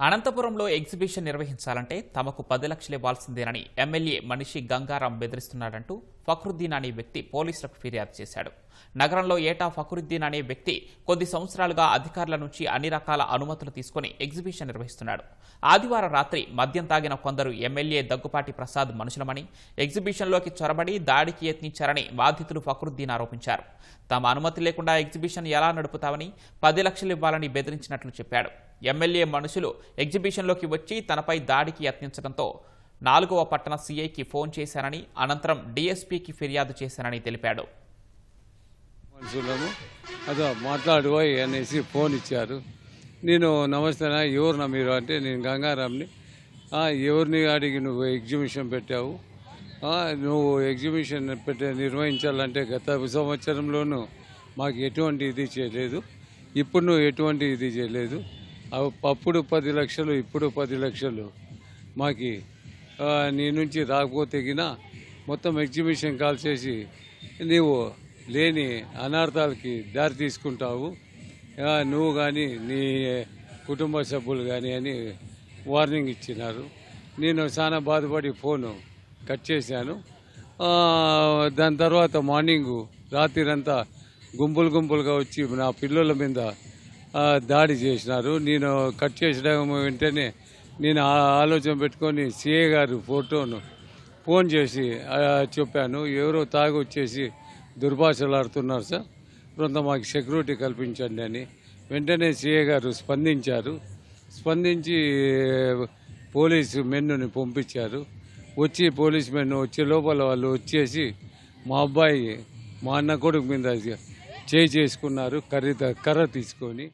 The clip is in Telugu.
అనంతపురంలో ఎగ్జిబిషన్ నిర్వహించాలంటే తమకు 10 లక్షలు ఇవ్వాల్సిందేనని ఎమ్మెల్యే మనిషి గంగారాం బెదిరిస్తున్నాడంటూ ఫక్రుద్దీన్ అనే వ్యక్తి పోలీసులకు ఫిర్యాదు చేశాడు. నగరంలో ఏటా ఫక్రుద్దీన్ అనే వ్యక్తి కొద్ది సంవత్సరాలుగా అధికారుల నుంచి అన్ని రకాల అనుమతులు తీసుకుని ఎగ్జిబిషన్ నిర్వహిస్తున్నాడు. ఆదివారం రాత్రి మద్యం తాగిన కొందరు ఎమ్మెల్యే దగ్గుపాటి ప్రసాద్ మనుషులమని, ఎగ్జిబిషన్లోకి చొరబడి దాడికి యత్నించారని బాధితులు ఫక్రుద్దీన్ ఆరోపించారు. తమ అనుమతి లేకుండా ఎగ్జిబిషన్ ఎలా నడుపుతామని 10 లక్షలు ఇవ్వాలని బెదిరించినట్లు చెప్పాడు. ఎమ్మెల్యే మనుషులు ఎగ్జిబిషన్లోకి వచ్చి తనపై దాడికి యత్నించడంతో 4వ పట్టణ సీఐకి ఫోన్ చేశానని, అనంతరం డీఎస్పీకి ఫిర్యాదు చేశానని తెలిపాడు. మనుషులము అదో మాట్లాడుకోయి అనేసి ఫోన్ ఇచ్చారు. నేను నమస్తేనా, ఎవరునా మీరు అంటే నేను గంగారాంని. ఎవరిని అడిగి నువ్వు ఎగ్జిబిషన్ పెట్టావు? నువ్వు ఎగ్జిబిషన్ నిర్వహించాలంటే గత సంవత్సరంలోనూ మాకు ఎటువంటి ఇది చేయలేదు, ఇప్పుడు నువ్వు ఎటువంటి ఇది చేయలేదు. అప్పుడు 10 లక్షలు, ఇప్పుడు 10 లక్షలు మాకి నీ నుంచి రాకపోతేగిన మొత్తం ఎగ్జిబిషన్ కాల్ చేసి నీవు లేని అనార్థాలకి దారి తీసుకుంటావు, నువ్వు కానీ నీ కుటుంబ సభ్యులు కానీ అని వార్నింగ్ ఇచ్చినారు. నేను చాలా బాధపడి ఫోను కట్ చేశాను. దాని తర్వాత మార్నింగు రాత్రిరంతా గుంపులుగా వచ్చి నా పిల్లల మీద దాడి చేసినారు. నేను కట్ చేసడం వెంటనే నేను ఆలోచన పెట్టుకొని సిఏ గారు ఫోన్ చేసి చెప్పాను, ఎవరో తాగి వచ్చేసి దుర్భాషలు ఆడుతున్నారు సార్, కొంత మాకు సెక్యూరిటీ కల్పించండి అని. వెంటనే సిఏ గారు స్పందించి పోలీసు మెన్నుని పంపించారు. పోలీస్ మెన్ వచ్చే లోపల వాళ్ళు వచ్చేసి మా అన్న కొడుకు మీద చేసుకున్నారు కర్ర తీసుకొని.